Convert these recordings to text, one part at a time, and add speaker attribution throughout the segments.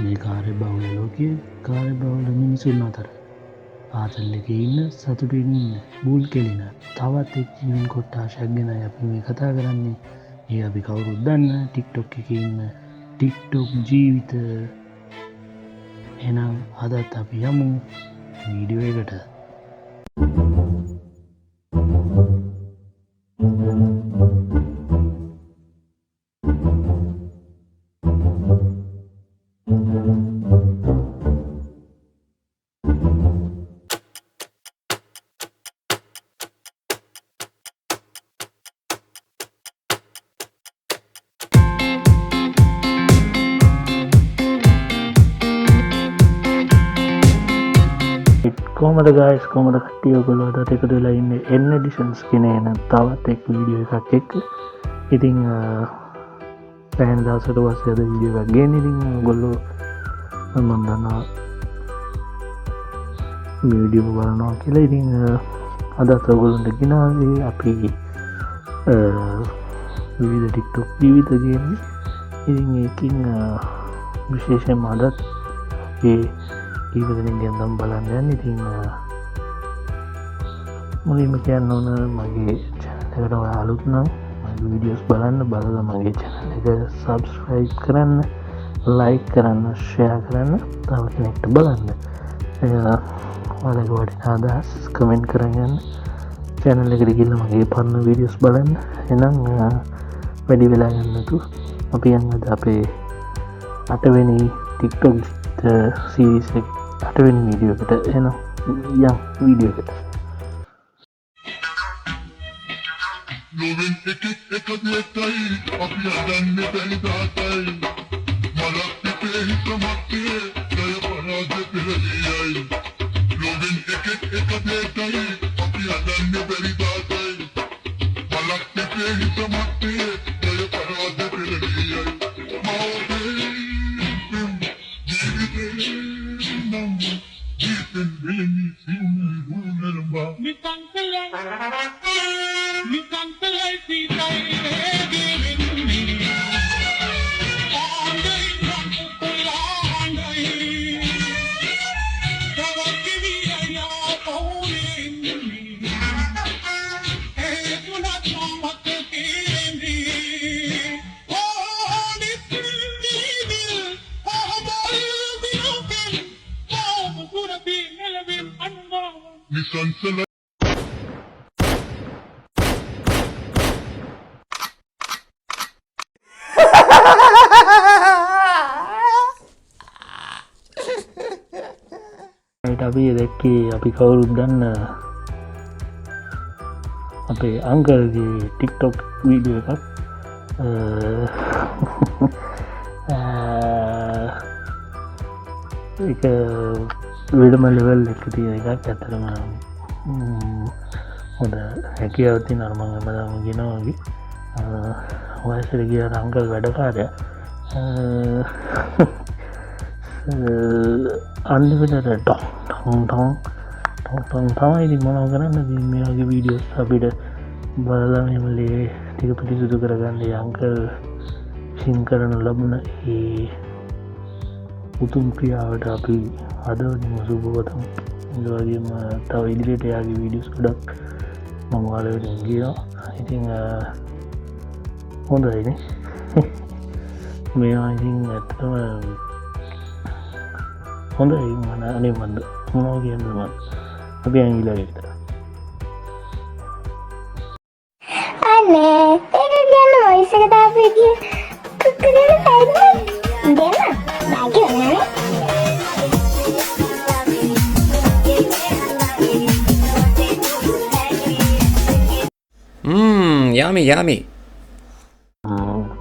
Speaker 1: මේ කාර්ය බහුල ලෝකයේ කාර්ය බහුල මිනිසුන් අතර ආතල් එක ඉන්න සතුටින් ඉන්න බූල් කෙලින තවත් එක් ජීවන් කොට්ටාශයක් ගැන අපි මේ කතා කරන්නේ. ඒ අපි කවුරුත් දන්න ටික්ටොක් එක ඉන්න ටික්ටොක් ජීවිත. එනම් අදත් අපි යමු වීඩියෝ එකට. කොමද ගයිස් කොමද කට්ටිය ඔයගොල්ලෝ අද එකතු වෙලා ඉන්නේ එන්න එඩිෂන්ස් කියන තවත් එක් වීඩියෝ එකක් එක්ක. ඉතින් පැය දවසකට පස්සේ අද වීඩියෝ එකක් ගේන්නේ. ඉතින් ඔයගොල්ලෝ මම දන්නවා වීඩියෝ බලනවා කියලා. ඉතින් අදත් ඔයගොල්ලන්ට ගෙනාවේ අපි විවිධ ටික්ටොක් ජීවිත ගේන්නේ. ඉතින් ඒකින් විශේෂයෙන්ම අදත් ඒ කීපදෙනෙන් ගැන්දම් බලන්න යන්න. ඉතින් මුලින්ම කියන්න ඕන මගේ චැනල් එකට ඔයා අලුත් නම් මගේ වීඩියෝස් බලන්න බලලා මගේ චැනල් එක සබ්ස්ක්‍රයිබ් කරන්න, ලයික් කරන්න, ෂෙයා කරන්න, තව කෙනෙක්ට බලන්න. ඔයාලගේ වටිනා අදහස් කමෙන්ට් කරන් යන්න. චැනල් එකට ගිහලා මගේ පරණ වීඩියෝස් බලන්න. එහෙනම් වැඩි වෙලා යන්න නැතුව අපි යන්න අපේ 8 වෙනි TikTok සීරීස් එක 8 වෙනි වීඩියෝ එකට. එහෙනම් යම් වීඩියෝ එකට.
Speaker 2: Lovin ek detai api adanne pehli daatai malakti pe hitamate jaya parade peliyai Lovin ek detai api adanne pehli daatai malakti pe hitamate jaya parade peliyai maave nam jiten bilni simi hunarba Misansala
Speaker 1: අපි දැක්කේ අපි කවුරුත් දන්න අපේ අංකල්ගේ TikTok video එකක්. එක විඩම level එක තියෙන එකක්. ඇතරම හොඳ හැකියාවති නර්මං එමදාම ගෙනවගේ වයසර කිය අංකල් වැඩකාරය අන්නිකට ටොන් තමයි මොනව කරන්න මේගේ වීඩියෝස් අපිට බලලාමලේ ටික පිටිසුදු කරගන්න යංකල් සින් කරන ලබන ඒ උතුම් ක්‍රියාවට අපි අදවනිම සුභවතම්. වගේම තව ඉදිරියට යාගේ වීඩියස් ගොඩක් මංවාලට ගියා. ඉතිං හොඳයින මේවා ඉතින් ඇත්තම හොඳයි. මන අනේ මන්ද මොනෝ කියන්නම අපි ඇගිලා විතර
Speaker 3: අනේ ඒක කියන්න වොයිස් එක දාපු එක කුක්කගෙන පැයිද දෙන්න බාගේ නෑ
Speaker 4: යමි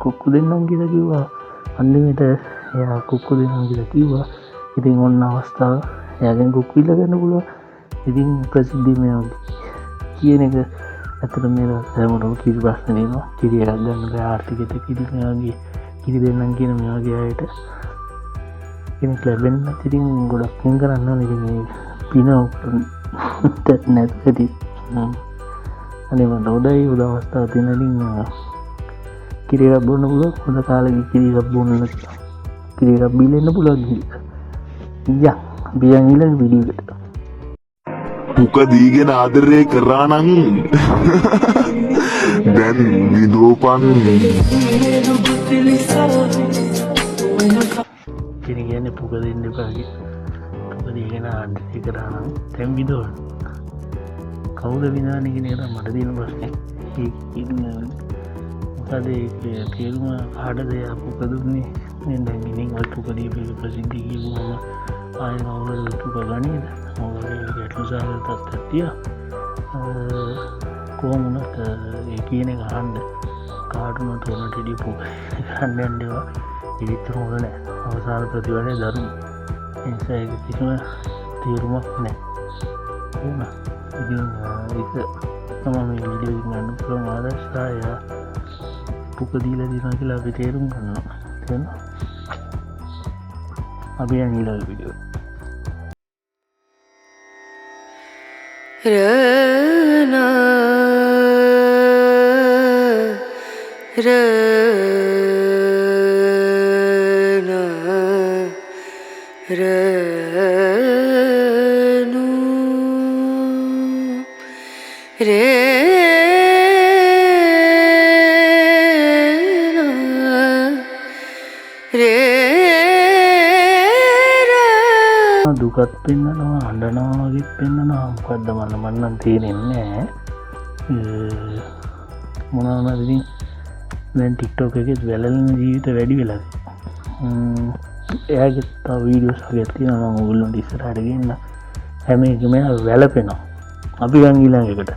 Speaker 1: කුක්කු දෙන්නම් කියලා කිව්වා. අන්තිමට එයා කුක්කු දෙන්නම් කියලා කිව්වා. ඉතින් ඔන්න අවස්ථාව එයාගෙන් කුක්කු ඉල්ලගන්න පුළුවන්. ඉතින් ප්‍රසිද්ධිය මේ කියන එක ඇත්තට මේ හැමෝටම කිරි ප්‍රශ්න දෙනවා. කිරි එකක් ගන්න බෑ ආර්ථිකයට. කිරි මෙයාගේ කිරි දෙන්නම් කියන මෙයාගේ අයට කෙනෙක් ලැබෙන්න ඉතින් ගොඩක් පින් කරන්න ඕනේ. ඉතින් මේ පින නැති අනේ මට උදයි උද අවස්ථාව තියෙන ඉතින් කිරි එකක් බොන්න පුළුවන්. හොඳ කාලෙක කිරි එකක් බොන්න නැත්නම් කිරි එකක් බීලා ඉන්න පුළුවන් කියලා. ඉතින් අපි යන් ඊළඟ වීඩියෝ එකට.
Speaker 2: පුක දීගෙන ආදරය කරා නම් දැන් විදෝපන්
Speaker 1: ඉතින් කියන්නේ පුක දෙන්න එපා කියලා. පුක දීගෙන ආදරය කරා නම් දැන් විදෝන. කවුද විනාන්නේ කියන එක තමයි මට තියෙන ප්‍රශ්නේ. මොකද ඒක තේරුම කාටද පුක දුන්නේ? මම දැන් ඉතින් ඔය පුක දීපේ ප්‍රසිද්ධිය කියුවම ආයෙ කවුරුද පුක ගන්නේද? මොකද ගැටලු සහගත තත්ත්වයක් තියා කොහොම වුණත් ඒ කියන එක අහන්න කාටුණත් උනට ඉඩි පුක ගන්න යන්න ඒවා ඉදිරියට හොඳ නැහැ. අවසාන ප්‍රතිඵලය දරුණු. ඒ නිසා ඒක කිසිම තේරුමක් නැහැ. වුණා. ඉතින් ඒක තමයි මේ වීඩියෝ එක ගන්න පුළුවන් ආදර්ශය. පුක දීලා දිනවා කියලා අපි තේරුම් ගන්නවා. තේරෙනවද? අපි යන් ඊළඟ වීඩියෝ.
Speaker 4: Rana Rana Ranu
Speaker 1: දුකත් පෙන්නනවා අඬනවා වගේ පෙන්නනවා. මොකද්ද මම නම් තේරෙන්නේ නැහැ. මොනවා ඉතින් දැන් TikTok එකේ වැළලෙන ජීවිත වැඩි වෙලා තියෙනවා. එයාගේ තව වීඩියෝස් වගේ තියෙනවා මම ඔයගොල්ලන්ට ඉස්සරහට ගෙන්න. හැම එකම වැළපෙනවා. අපි යන් ඊළඟ එකට.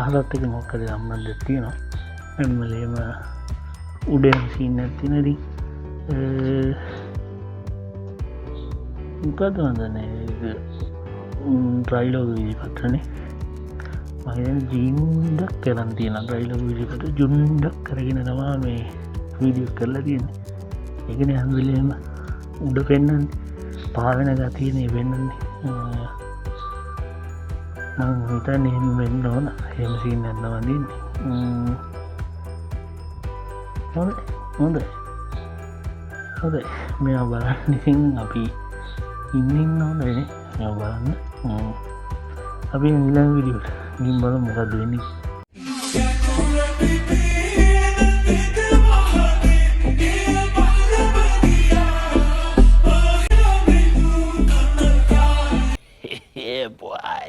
Speaker 1: අහලත් එක මොකද අම්මල්ල තියෙනවා. එම්මලේම උඩෙන් සීන් නැති නැති මොකද වන්දනේ ට්‍රයිලෝග විදිපත්‍රනේ මහිතන ජීන්ඩක් කරන් තියෙන ට්‍රයිලෝග විදිපට ජුන්්ඩක් කරගෙන තමා මේ වීඩියෝ කරලා තියෙන. එකන හැම්විලේම උඩ පෙන්න්න පාවෙන ගතියනේ වෙන්නන්නේ. හිතන්න එහෙම වෙන්න ඕන. එහෙම සීන් නැත්නම් වදින්නේ. හොඳයි. මෙයා බලන්න ඉතින් අපි ඉන්න ඕනේ. මෙයා බලන්න. අපි ඊළඟ වීඩියෝට ගිහින් බලමු මොකද වෙන්නේ. Yeah, boy.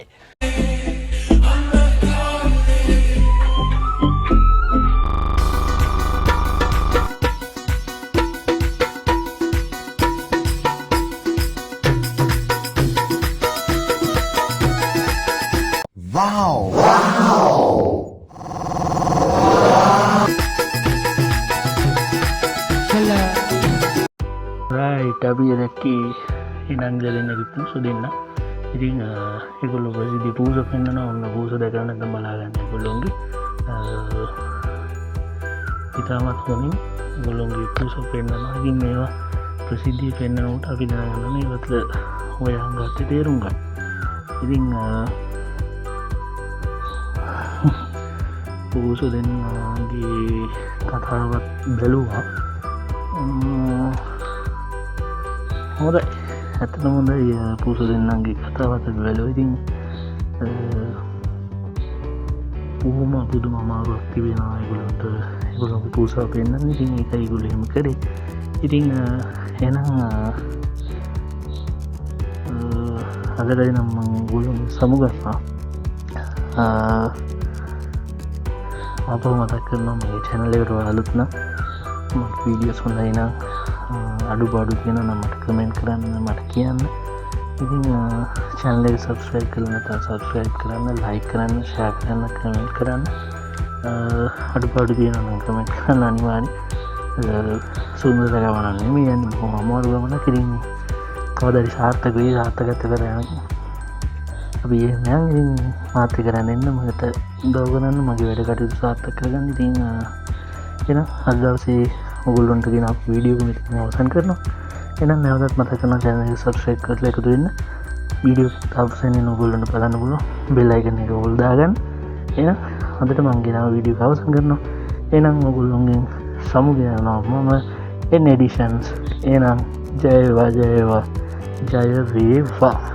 Speaker 2: Wow!
Speaker 1: Right, අපි දැක්කේ ඉනං ගලෙන්නගේ පූස දෙන්න. ඉතින් ඒගොල්ලෝ ප්‍රසිද්ධි පූස පෙන්නනවා. ඔන්න පූස දැකලා නැත්නම් බලාගන්න ඒගොල්ලෝගේ ඉතාමත් හොඳින් ඒගොල්ලෝගේ පූස පෙන්නනවා. ඉතින් මේවා ප්‍රසිද්ධිය පෙන්නනකොට අපි දැනගන්න මේවත් හොයන් ගත්තේ තේරුම් ගන්න. ඉතින් පූස දෙන්නගේ කතාවත් බැලුවා. හොඳයි. ඇත්තටම හොඳයි පූස දෙන්නගේ කතාවත් බැලුවා. ඉතින් බොහොම පුදුම අමාරුවක් තිබෙනවා ඒගොල්ලන්ට. ඒගොල්ලන්ගේ පූසාව පෙන්නන්න. ඉතින් ඒකයි ඒගොල්ලෝ එහෙම කරේ. ඉතින් එහෙනම් අදටයි නම් මම ඒගොල්ලෝ සමුගන්නවා. අප මතක් කරනවා මේ channel එකට අලුත් නම් මට වීඩියෝස් හොඳයි නම් අඩුපාඩු තියෙනවා නම් මට කමෙන්ට් කරන්න මට කියන්න. ඉතින් channel එක subscribe කරලා නැත්නම් subscribe කරන්න, like කරන්න, share කරන්න, comment කරන්න. අඩුපාඩු තියෙනවා නම් comment කරන්න අනිවාර්යයෙන්. සුන්දර ගමනක් නෙමෙයි යන්නේ, බොහොම අමාරු ගමනක්. ඉතින් කවදාද සාර්ථක වෙයි, සාර්ථකත්ව කරගෙන අපි එහෙනම් ඉතින් මාත් එක්ක කරන්න එන්න, මට උදව් කරන්න, මගේ වැඩ කටයුතු සාර්ථක කරගන්න. ඉතින් එහෙනම් අද දවසේ ඔයගොල්ලන්ට කියන අපේ වීඩියෝ එක මෙතන අවසන් කරනවා. එහෙනම් නැවතත් මතක් කරනවා channel එක subscribe කරලා එකතු වෙන්න. වීඩියෝ එක අවසන් ඔයගොල්ලන්ට බලන්න පුළුවන්. bell icon එක ඕල් දාගන්න. එහෙනම් අදට මම ගෙනාව වීඩියෝ එක අවසන් කරනවා. එහෙනම් ඔයගොල්ලන්ගෙන් සමුගෙන යනවා මම N editions. එහෙනම් ජය වේවා, ජය වේවා.